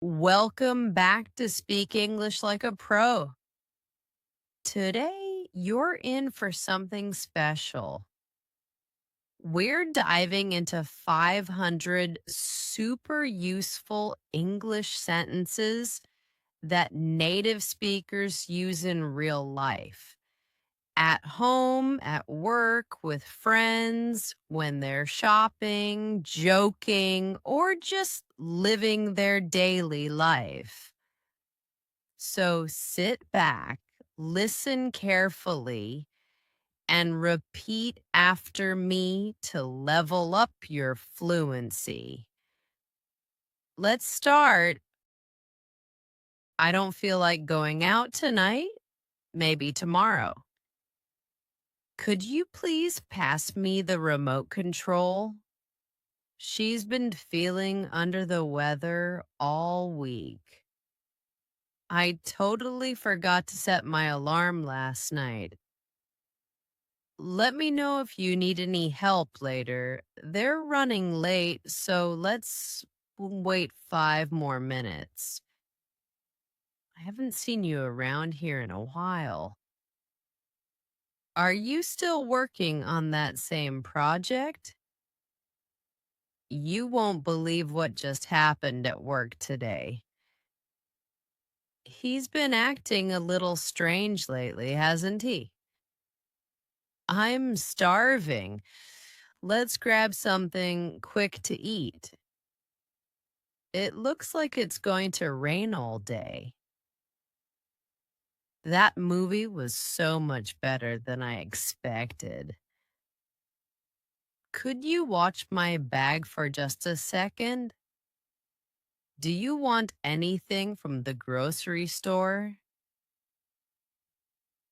Welcome back to Speak English Like a Pro. Today, you're in for something special. We're diving into 500 super useful English sentences that native speakers use in real life. At home, at work, with friends, when they're shopping, joking, or just living their daily life. So sit back, listen carefully, and repeat after me to level up your fluency. Let's start. I don't feel like going out tonight. Maybe tomorrow. Could you please pass me the remote control? She's been feeling under the weather all week. I totally forgot to set my alarm last night. Let me know if you need any help later. They're running late, so let's wait 5 more minutes. I haven't seen you around here in a while. Are you still working on that same project? You won't believe what just happened at work today. He's been acting a little strange lately, hasn't he? I'm starving. Let's grab something quick to eat. It looks like it's going to rain all day. That movie was so much better than I expected. Could you watch my bag for just a second? Do you want anything from the grocery store?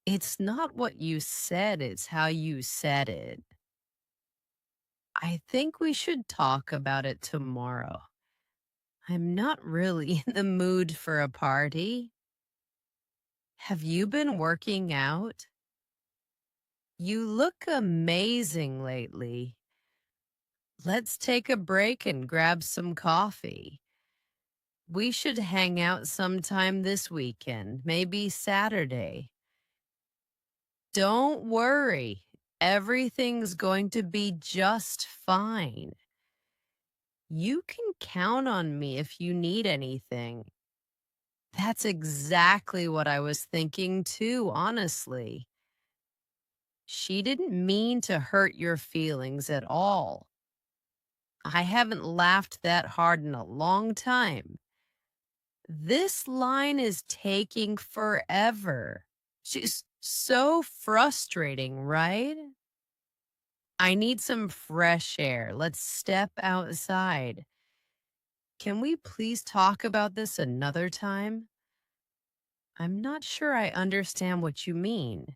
It's not what you said, it's how you said it. I think we should talk about it tomorrow. I'm not really in the mood for a party. Have you been working out? You look amazing lately. Let's take a break and grab some coffee. We should hang out sometime this weekend, maybe Saturday. Don't worry, everything's going to be just fine. You can count on me if you need anything. That's exactly what I was thinking too, honestly. She didn't mean to hurt your feelings at all. I haven't laughed that hard in a long time. This line is taking forever. She's so frustrating, right? I need some fresh air. Let's step outside. Can we please talk about this another time? I'm not sure I understand what you mean.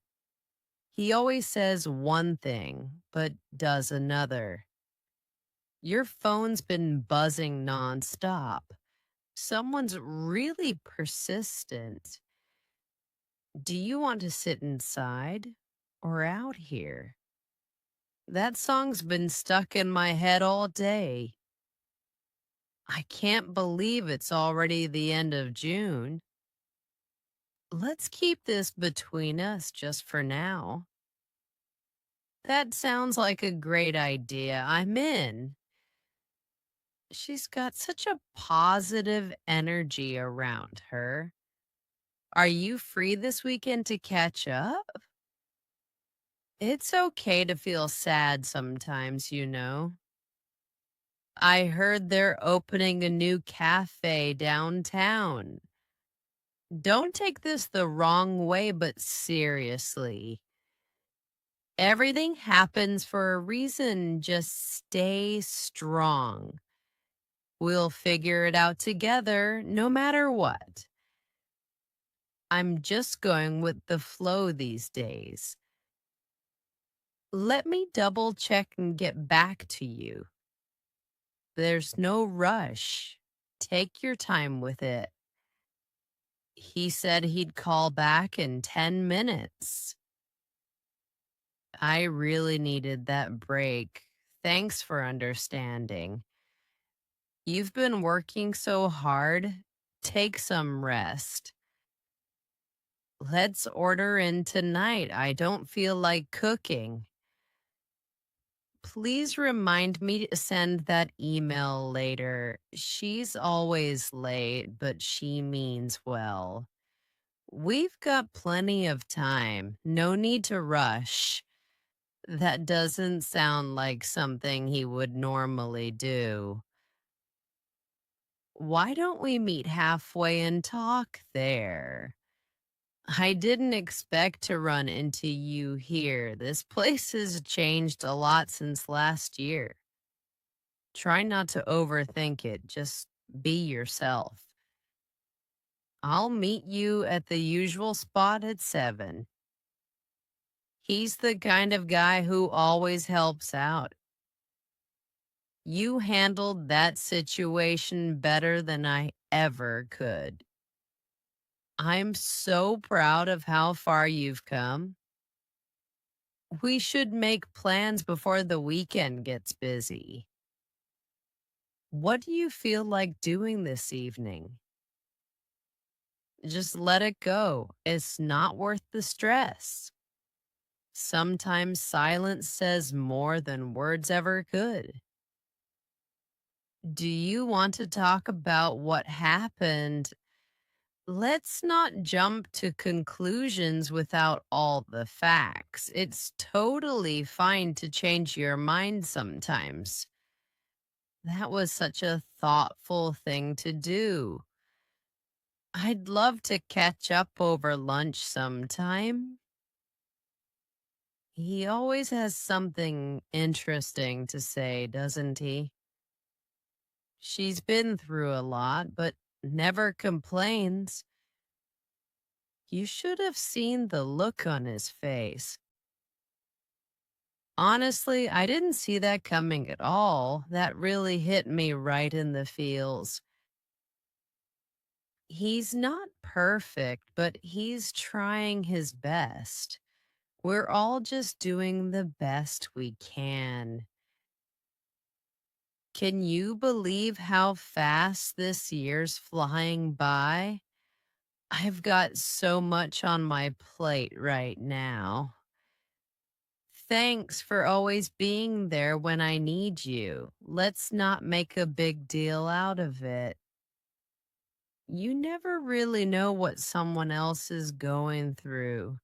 He always says one thing, but does another. Your phone's been buzzing nonstop. Someone's really persistent. Do you want to sit inside or out here? That song's been stuck in my head all day. I can't believe it's already the end of June. Let's keep this between us just for now. That sounds like a great idea. I'm in. She's got such a positive energy around her. Are you free this weekend to catch up? It's okay to feel sad sometimes, you know. I heard they're opening a new cafe downtown. Don't take this the wrong way, but seriously. Everything happens for a reason. Just stay strong. We'll figure it out together, no matter what. I'm just going with the flow these days. Let me double check and get back to you. There's no rush. Take your time with it. He said he'd call back in 10 minutes. I really needed that break. Thanks for understanding. You've been working so hard. Take some rest. Let's order in tonight. I don't feel like cooking. Please remind me to send that email later. She's always late, but she means well. We've got plenty of time. No need to rush. That doesn't sound like something he would normally do. Why don't we meet halfway and talk there? I didn't expect to run into you here. This place has changed a lot since last year. Try not to overthink it. Just be yourself. I'll meet you at the usual spot at 7. He's the kind of guy who always helps out. You handled that situation better than I ever could. I'm so proud of how far you've come. We should make plans before the weekend gets busy. What do you feel like doing this evening? Just let it go. It's not worth the stress. Sometimes silence says more than words ever could. Do you want to talk about what happened? Let's not jump to conclusions without all the facts. It's totally fine to change your mind sometimes. That was such a thoughtful thing to do. I'd love to catch up over lunch sometime. He always has something interesting to say, doesn't he? She's been through a lot, but never complains. You should have seen the look on his face. Honestly, I didn't see that coming at all. That really hit me right in the feels. He's not perfect, but he's trying his best. We're all just doing the best we can. Can you believe how fast this year's flying by? I've got so much on my plate right now. Thanks for always being there when I need you. Let's not make a big deal out of it. You never really know what someone else is going through.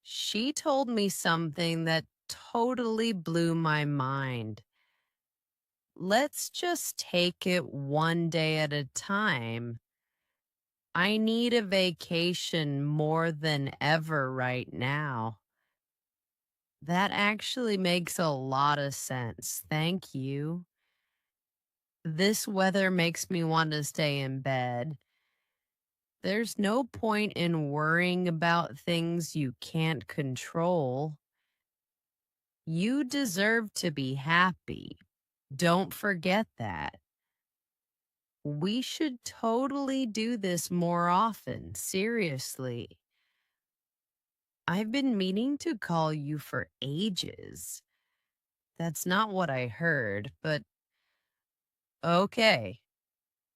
She told me something that totally blew my mind. Let's just take it one day at a time. I need a vacation more than ever right now. That actually makes a lot of sense. Thank you. This weather makes me want to stay in bed. There's no point in worrying about things you can't control. You deserve to be happy. Don't forget that. We should totally do this more often. Seriously. I've been meaning to call you for ages. That's not what I heard, but okay.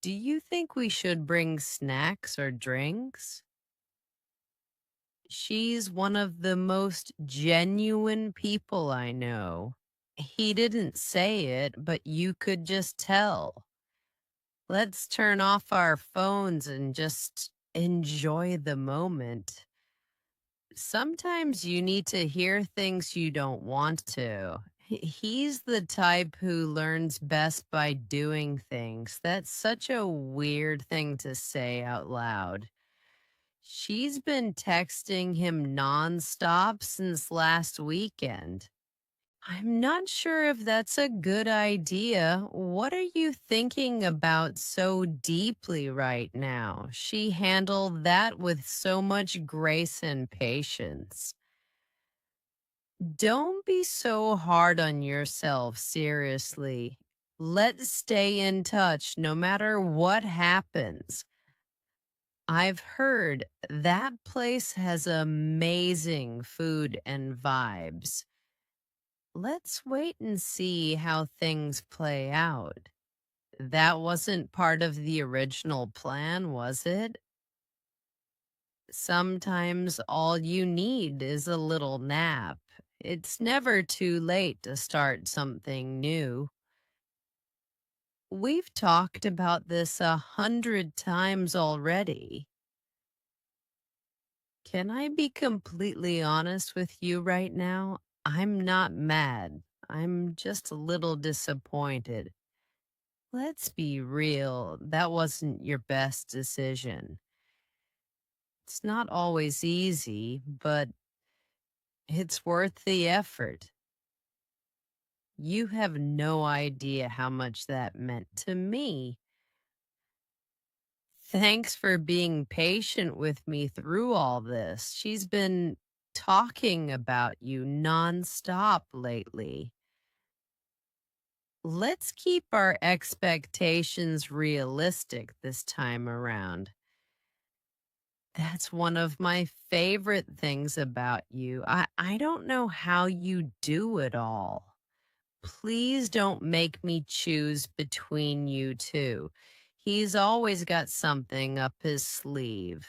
Do you think we should bring snacks or drinks? She's one of the most genuine people I know. He didn't say it, but you could just tell. Let's turn off our phones and just enjoy the moment. Sometimes you need to hear things you don't want to. He's the type who learns best by doing things. That's such a weird thing to say out loud. She's been texting him nonstop since last weekend. I'm not sure if that's a good idea. What are you thinking about so deeply right now? She handled that with so much grace and patience. Don't be so hard on yourself, seriously. Let's stay in touch no matter what happens. I've heard that place has amazing food and vibes. Let's wait and see how things play out. That wasn't part of the original plan, was it? Sometimes all you need is a little nap. It's never too late to start something new. We've talked about this 100 times already. Can I be completely honest with you right now? I'm not mad. I'm just a little disappointed. Let's be real, that wasn't your best decision. It's not always easy, but it's worth the effort. You have no idea how much that meant to me. Thanks for being patient with me through all this. She's been talking about you nonstop lately. Let's keep our expectations realistic this time around. That's one of my favorite things about you. I don't know how you do it all. Please don't make me choose between you two. He's always got something up his sleeve.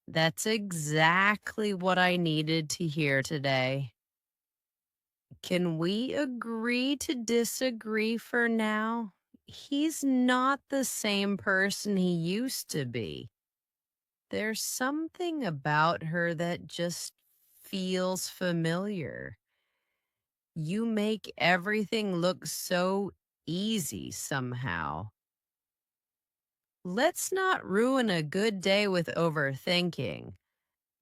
That's exactly what I needed to hear today. Can we agree to disagree for now? He's not the same person he used to be. There's something about her that just feels familiar. You make everything look so easy somehow. Let's not ruin a good day with overthinking.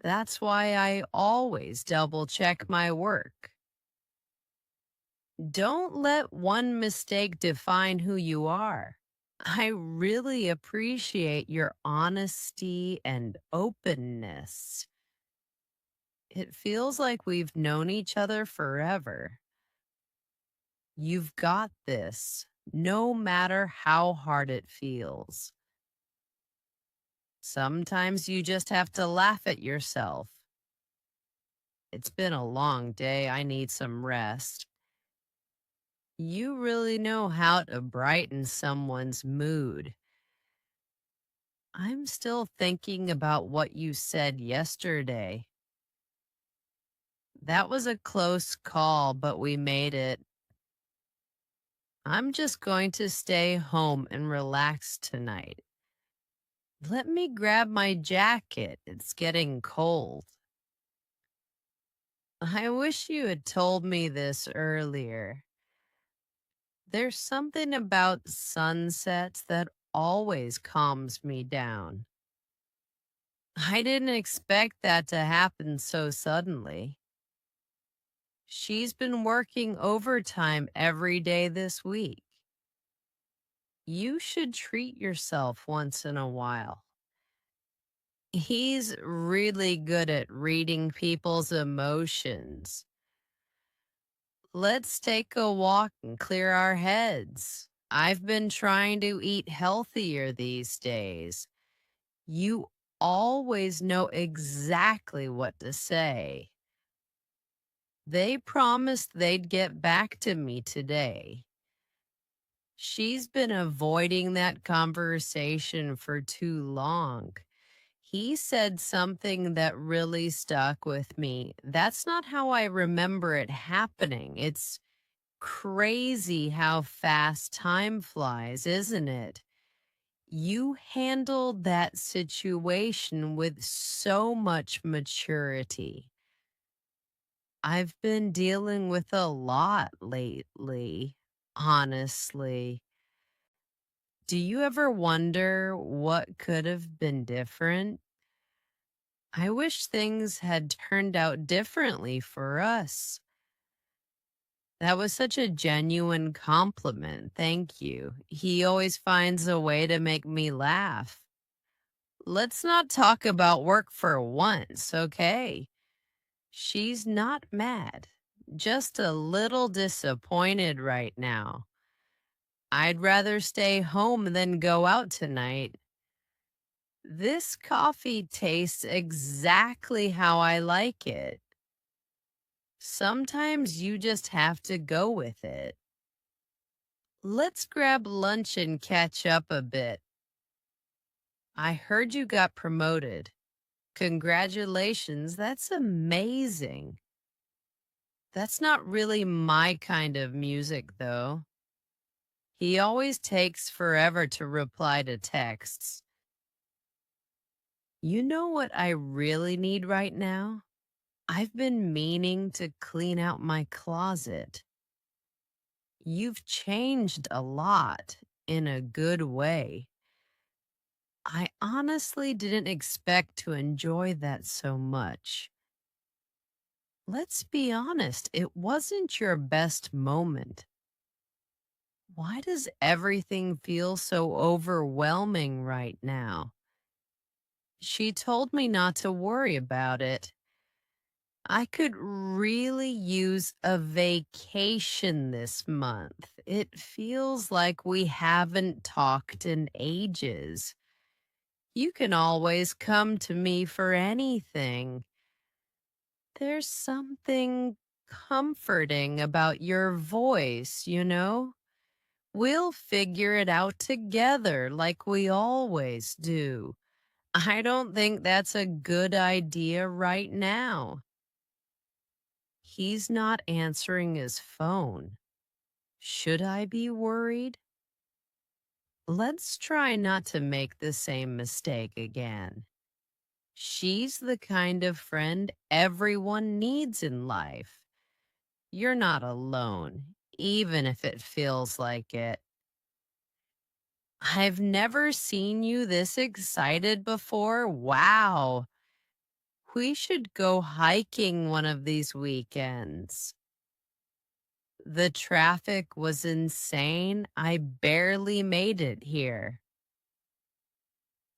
That's why I always double check my work. Don't let one mistake define who you are. I really appreciate your honesty and openness. It feels like we've known each other forever. You've got this, no matter how hard it feels. Sometimes you just have to laugh at yourself. It's been a long day. I need some rest. You really know how to brighten someone's mood. I'm still thinking about what you said yesterday. That was a close call, but we made it. I'm just going to stay home and relax tonight. Let me grab my jacket. It's getting cold. I wish you had told me this earlier. There's something about sunsets that always calms me down. I didn't expect that to happen so suddenly. She's been working overtime every day this week. You should treat yourself once in a while. He's really good at reading people's emotions. Let's take a walk and clear our heads. I've been trying to eat healthier these days. You always know exactly what to say. They promised they'd get back to me today. She's been avoiding that conversation for too long. He said something that really stuck with me. That's not how I remember it happening. It's crazy how fast time flies, isn't it? You handled that situation with so much maturity. I've been dealing with a lot lately, honestly. Do you ever wonder what could have been different? I wish things had turned out differently for us. That was such a genuine compliment. Thank you. He always finds a way to make me laugh. Let's not talk about work for once, okay? She's not mad, just a little disappointed right now. I'd rather stay home than go out tonight. This coffee tastes exactly how I like it. Sometimes you just have to go with it. Let's grab lunch and catch up a bit. I heard you got promoted. Congratulations, that's amazing. That's not really my kind of music, though. He always takes forever to reply to texts. You know what I really need right now? I've been meaning to clean out my closet. You've changed a lot in a good way. I honestly didn't expect to enjoy that so much. Let's be honest, it wasn't your best moment. Why does everything feel so overwhelming right now? She told me not to worry about it. I could really use a vacation this month. It feels like we haven't talked in ages. You can always come to me for anything. There's something comforting about your voice, you know? We'll figure it out together like we always do. I don't think that's a good idea right now. He's not answering his phone. Should I be worried? Let's try not to make the same mistake again. She's the kind of friend everyone needs in life. You're not alone, even if it feels like it. I've never seen you this excited before. Wow. We should go hiking one of these weekends. The traffic was insane. I barely made it here.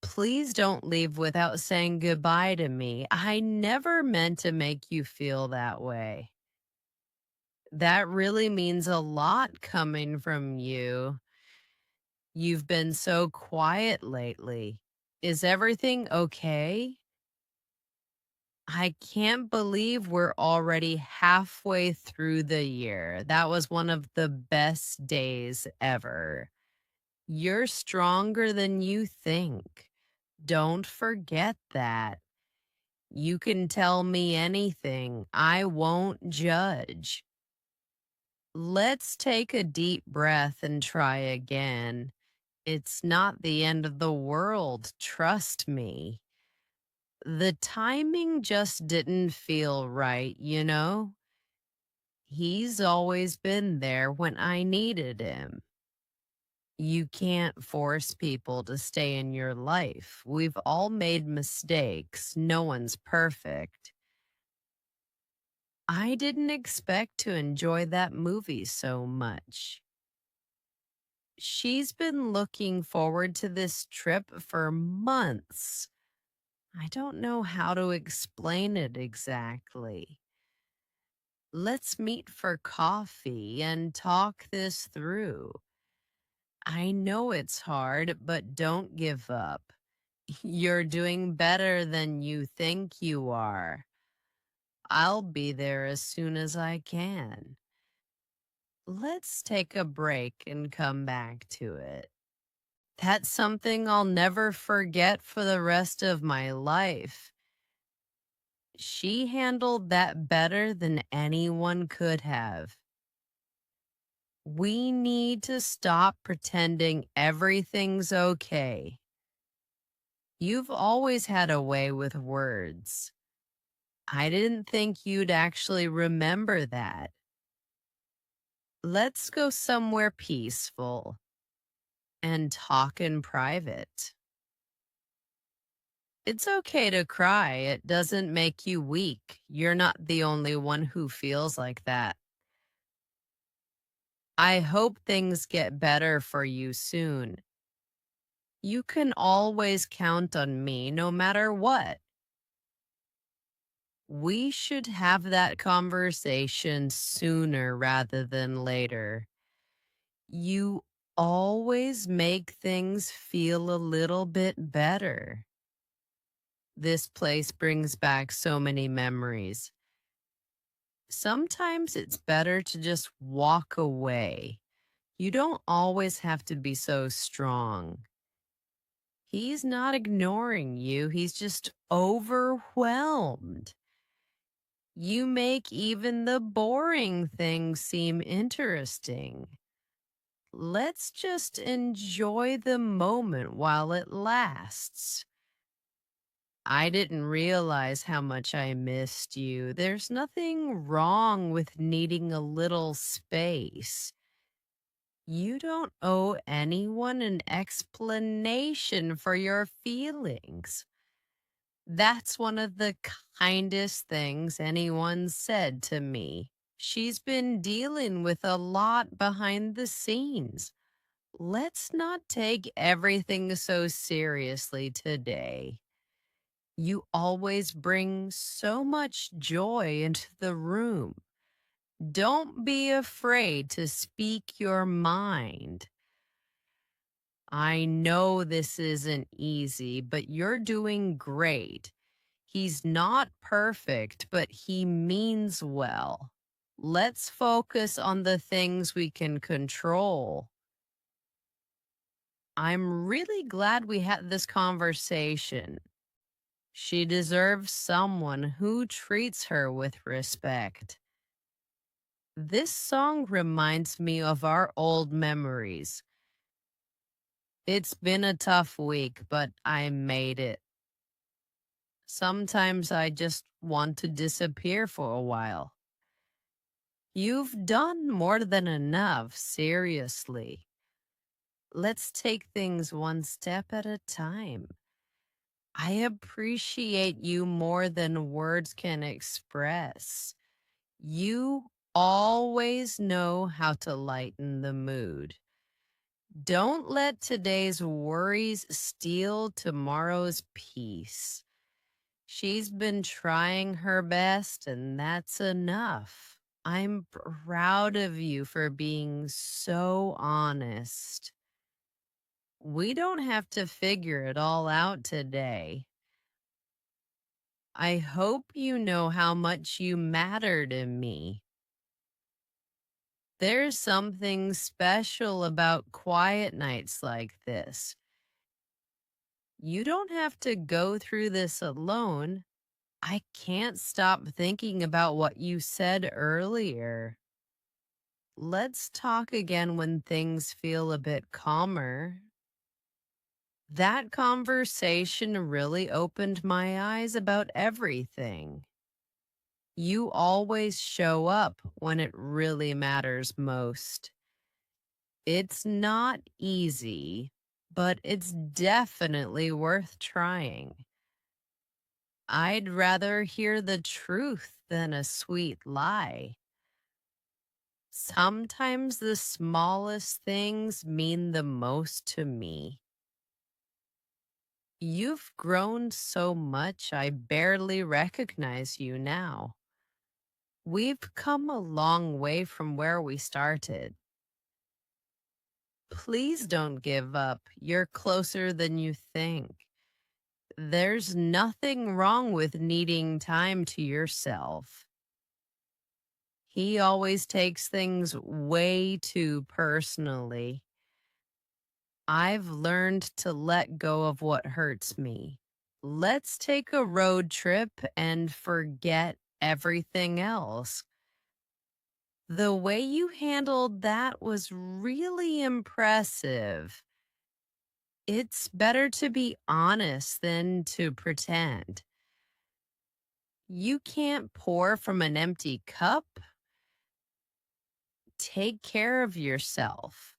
Please don't leave without saying goodbye to me. I never meant to make you feel that way. That really means a lot coming from you. You've been so quiet lately. Is everything okay? I can't believe we're already halfway through the year. That was one of the best days ever. You're stronger than you think. Don't forget that. You can tell me anything. I won't judge. Let's take a deep breath and try again. It's not the end of the world, trust me. The timing just didn't feel right, you know? He's always been there when I needed him. You can't force people to stay in your life. We've all made mistakes. No one's perfect. I didn't expect to enjoy that movie so much. She's been looking forward to this trip for months. I don't know how to explain it exactly. Let's meet for coffee and talk this through. I know it's hard, but don't give up. You're doing better than you think you are. I'll be there as soon as I can. Let's take a break and come back to it. That's something I'll never forget for the rest of my life. She handled that better than anyone could have. We need to stop pretending everything's okay. You've always had a way with words. I didn't think you'd actually remember that. Let's go somewhere peaceful and talk in private. It's okay to cry. It doesn't make you weak. You're not the only one who feels like that. I hope things get better for you soon. You can always count on me no matter what. We should have that conversation sooner rather than later. You always make things feel a little bit better. This place brings back so many memories. Sometimes it's better to just walk away. You don't always have to be so strong. He's not ignoring you, he's just overwhelmed. You make even the boring things seem interesting. Let's just enjoy the moment while it lasts. I didn't realize how much I missed you. There's nothing wrong with needing a little space. You don't owe anyone an explanation for your feelings. That's one of the kindest things anyone said to me. She's been dealing with a lot behind the scenes. Let's not take everything so seriously today. You always bring so much joy into the room. Don't be afraid to speak your mind. I know this isn't easy, but you're doing great. He's not perfect, but he means well. Let's focus on the things we can control. I'm really glad we had this conversation. She deserves someone who treats her with respect. This song reminds me of our old memories. It's been a tough week, but I made it. Sometimes I just want to disappear for a while. You've done more than enough, seriously. Let's take things one step at a time. I appreciate you more than words can express. You always know how to lighten the mood. Don't let today's worries steal tomorrow's peace. She's been trying her best, and that's enough. I'm proud of you for being so honest. We don't have to figure it all out today. I hope you know how much you matter to me. There's something special about quiet nights like this. You don't have to go through this alone. I can't stop thinking about what you said earlier. Let's talk again when things feel a bit calmer. That conversation really opened my eyes about everything. You always show up when it really matters most. It's not easy, but it's definitely worth trying. I'd rather hear the truth than a sweet lie. Sometimes the smallest things mean the most to me. You've grown so much, I barely recognize you now. We've come a long way from where we started. Please don't give up. You're closer than you think. There's nothing wrong with needing time to yourself. He always takes things way too personally. I've learned to let go of what hurts me. Let's take a road trip and forget everything else. The way you handled that was really impressive. It's better to be honest than to pretend. You can't pour from an empty cup. Take care of yourself.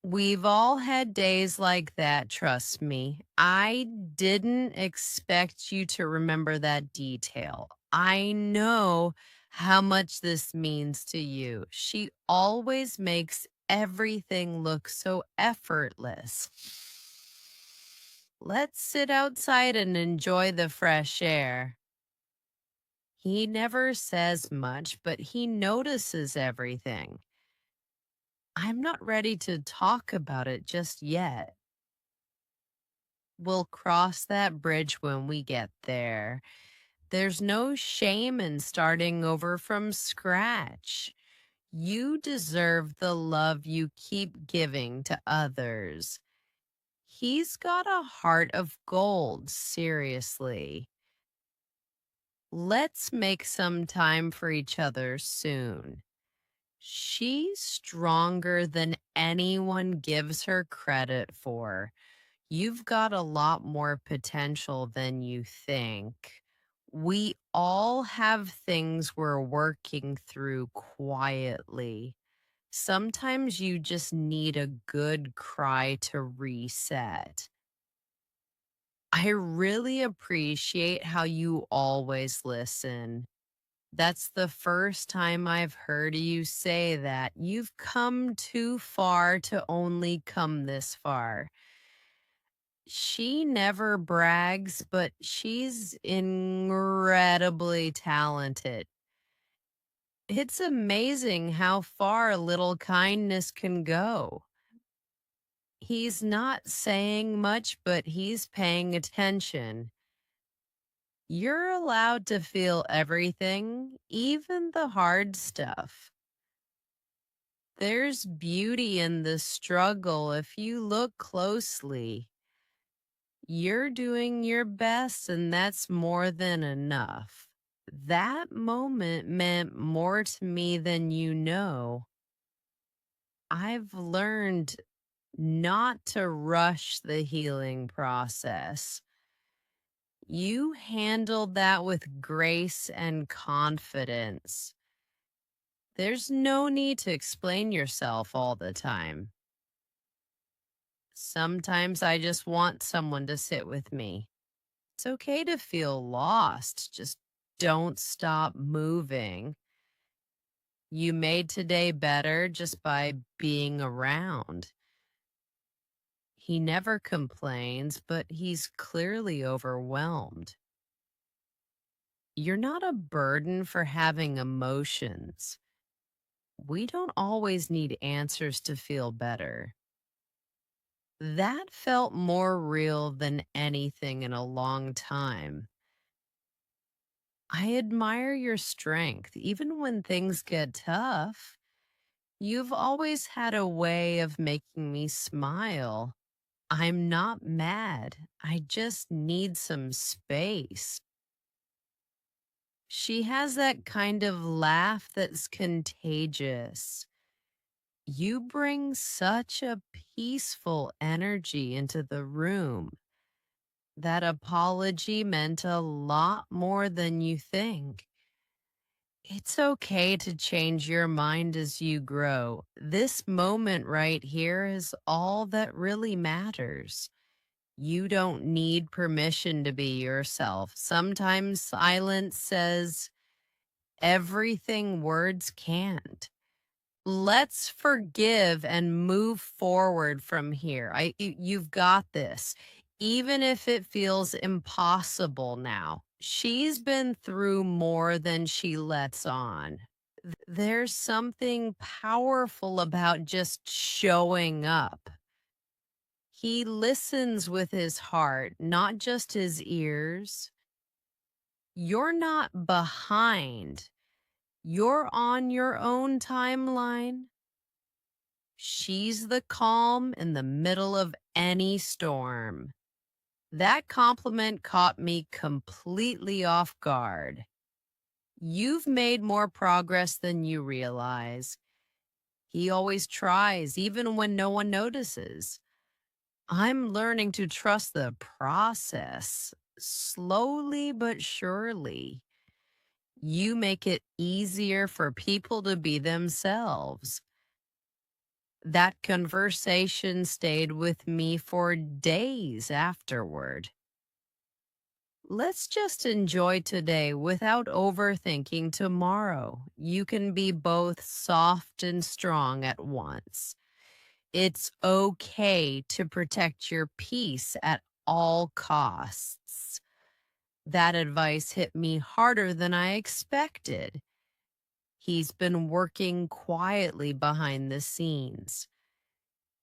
We've all had days like that, trust me. I didn't expect you to remember that detail. I know how much this means to you. She always makes everything look so effortless. Let's sit outside and enjoy the fresh air. He never says much, but he notices everything. I'm not ready to talk about it just yet. We'll cross that bridge when we get there. There's no shame in starting over from scratch. You deserve the love you keep giving to others. He's got a heart of gold, seriously. Let's make some time for each other soon. She's stronger than anyone gives her credit for. You've got a lot more potential than you think. We all have things we're working through quietly. Sometimes you just need a good cry to reset. I really appreciate how you always listen. That's the first time I've heard you say that. You've come too far to only come this far. She never brags, but she's incredibly talented. It's amazing how far a little kindness can go. He's not saying much, but he's paying attention. You're allowed to feel everything, even the hard stuff. There's beauty in the struggle if you look closely. You're doing your best, and that's more than enough. That moment meant more to me than you know. I've learned not to rush the healing process. You handled that with grace and confidence. There's no need to explain yourself all the time. Sometimes I just want someone to sit with me. It's okay to feel lost. Just don't stop moving. You made today better just by being around. He never complains, but he's clearly overwhelmed. You're not a burden for having emotions. We don't always need answers to feel better. That felt more real than anything in a long time. I admire your strength, even when things get tough. You've always had a way of making me smile. I'm not mad. I just need some space. She has that kind of laugh that's contagious. You bring such a peaceful energy into the room. That apology meant a lot more than you think. It's okay to change your mind as you grow. This moment right here is all that really matters. You don't need permission to be yourself. Sometimes silence says everything words can't. Let's forgive and move forward from here. You've got this. Even if it feels impossible now. She's been through more than she lets on. There's something powerful about just showing up. He listens with his heart, not just his ears. You're not behind. You're on your own timeline. She's the calm in the middle of any storm. That compliment caught me completely off guard. You've made more progress than you realize. He always tries, even when no one notices. I'm learning to trust the process, slowly but surely. You make it easier for people to be themselves. That conversation stayed with me for days afterward. Let's just enjoy today without overthinking tomorrow. You can be both soft and strong at once. It's okay to protect your peace at all costs. That advice hit me harder than I expected. He's been working quietly behind the scenes.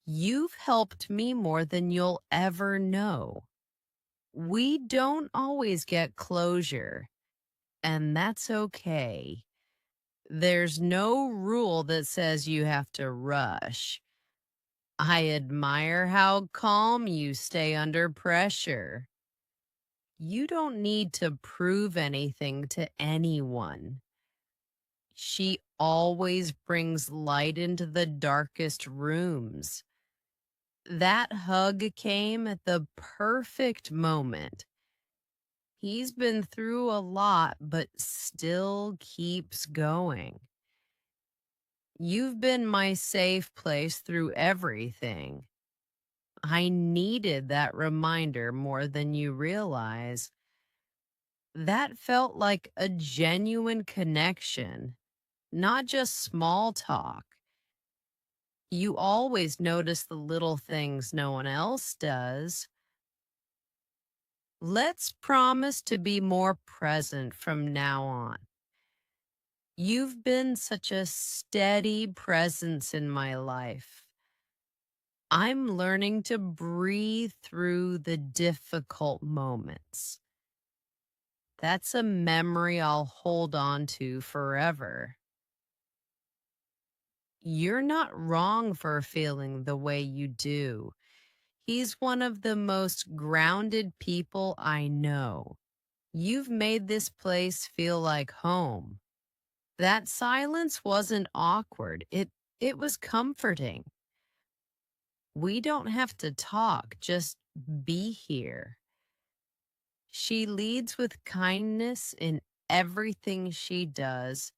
You've helped me more than you'll ever know. We don't always get closure, and that's okay. There's no rule that says you have to rush. I admire how calm you stay under pressure. You don't need to prove anything to anyone. She always brings light into the darkest rooms. That hug came at the perfect moment. He's been through a lot, but still keeps going. You've been my safe place through everything. I needed that reminder more than you realize. That felt like a genuine connection, not just small talk. You always notice the little things no one else does. Let's promise to be more present from now on. You've been such a steady presence in my life. I'm learning to breathe through the difficult moments. That's a memory I'll hold on to forever. You're not wrong for feeling the way you do. He's one of the most grounded people I know. You've made this place feel like home. That silence wasn't awkward. It was comforting. We don't have to talk, just be here. She leads with kindness in everything she does.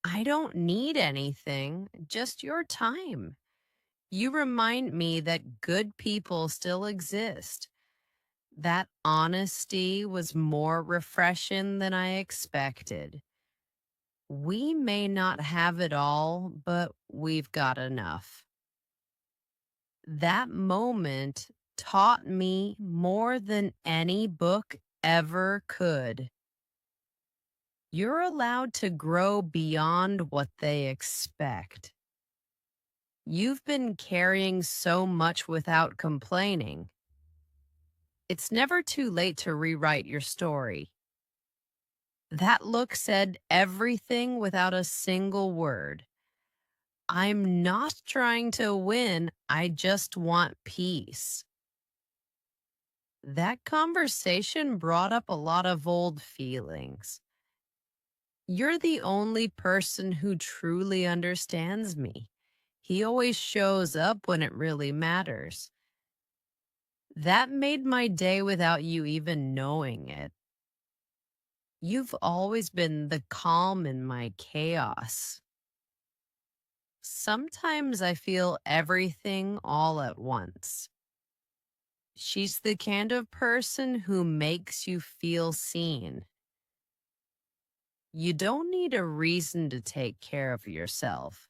I don't need anything, just your time. You remind me that good people still exist. That honesty was more refreshing than I expected. We may not have it all, but we've got enough. That moment taught me more than any book ever could. You're allowed to grow beyond what they expect. You've been carrying so much without complaining. It's never too late to rewrite your story. That look said everything without a single word. I'm not trying to win, I just want peace. That conversation brought up a lot of old feelings. You're the only person who truly understands me. He always shows up when it really matters. That made my day without you even knowing it. You've always been the calm in my chaos. Sometimes I feel everything all at once. She's the kind of person who makes you feel seen. You don't need a reason to take care of yourself.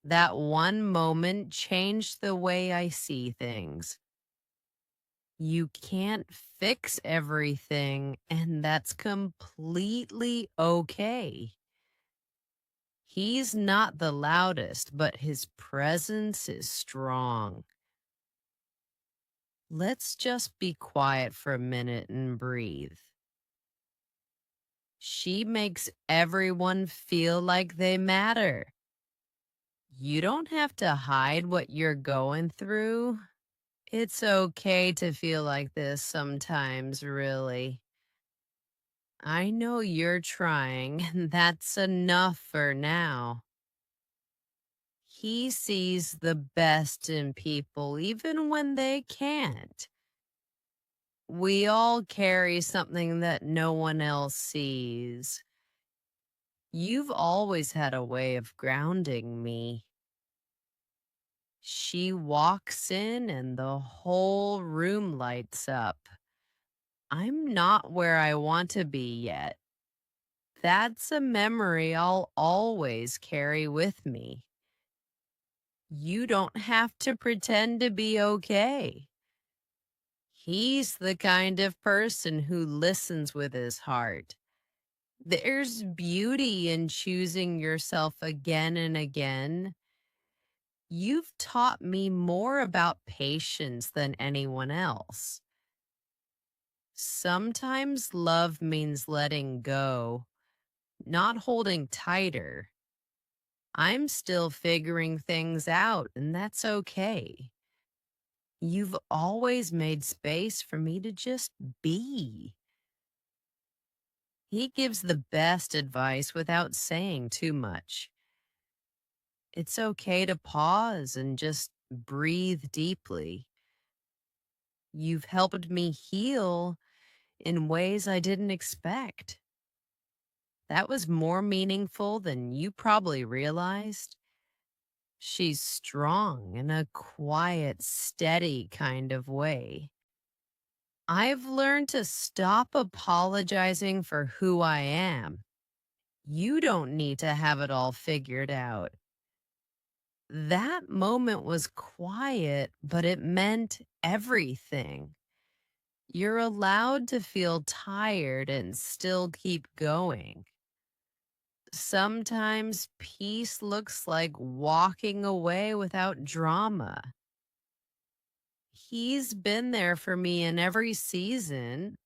That one moment changed the way I see things. You can't fix everything, and that's completely okay. He's not the loudest, but his presence is strong. Let's just be quiet for a minute and breathe. She makes everyone feel like they matter. You don't have to hide what you're going through. It's okay to feel like this sometimes, really. I know you're trying, and that's enough for now. He sees the best in people, even when they can't. We all carry something that no one else sees. You've always had a way of grounding me. She walks in and the whole room lights up. I'm not where I want to be yet. That's a memory I'll always carry with me. You don't have to pretend to be okay. He's the kind of person who listens with his heart. There's beauty in choosing yourself again and again. You've taught me more about patience than anyone else. Sometimes love means letting go, not holding tighter. I'm still figuring things out, and that's okay. You've always made space for me to just be. He gives the best advice without saying too much. It's okay to pause and just breathe deeply. You've helped me heal in ways I didn't expect. That was more meaningful than you probably realized. She's strong in a quiet, steady kind of way. I've learned to stop apologizing for who I am. You don't need to have it all figured out. That moment was quiet, but it meant everything. You're allowed to feel tired and still keep going. Sometimes peace looks like walking away without drama. He's been there for me in every season.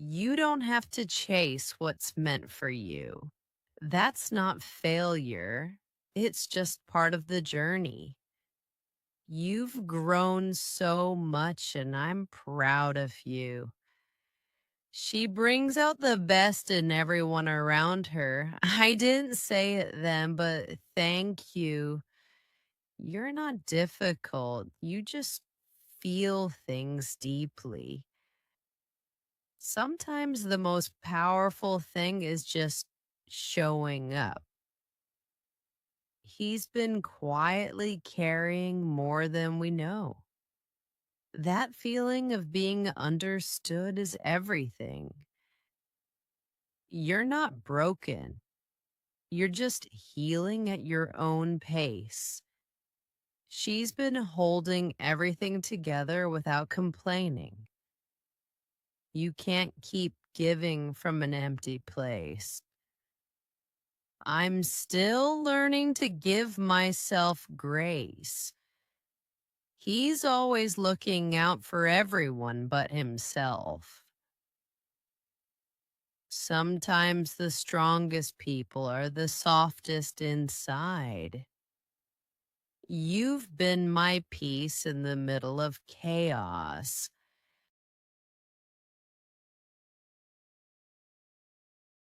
You don't have to chase what's meant for you. That's not failure. It's just part of the journey. You've grown so much, and I'm proud of you. She brings out the best in everyone around her. I didn't say it then, but thank you. You're not difficult. You just feel things deeply. Sometimes the most powerful thing is just showing up. He's been quietly carrying more than we know. That feeling of being understood is everything. You're not broken. You're just healing at your own pace. She's been holding everything together without complaining. You can't keep giving from an empty place. I'm still learning to give myself grace. He's always looking out for everyone but himself. Sometimes the strongest people are the softest inside. You've been my peace in the middle of chaos.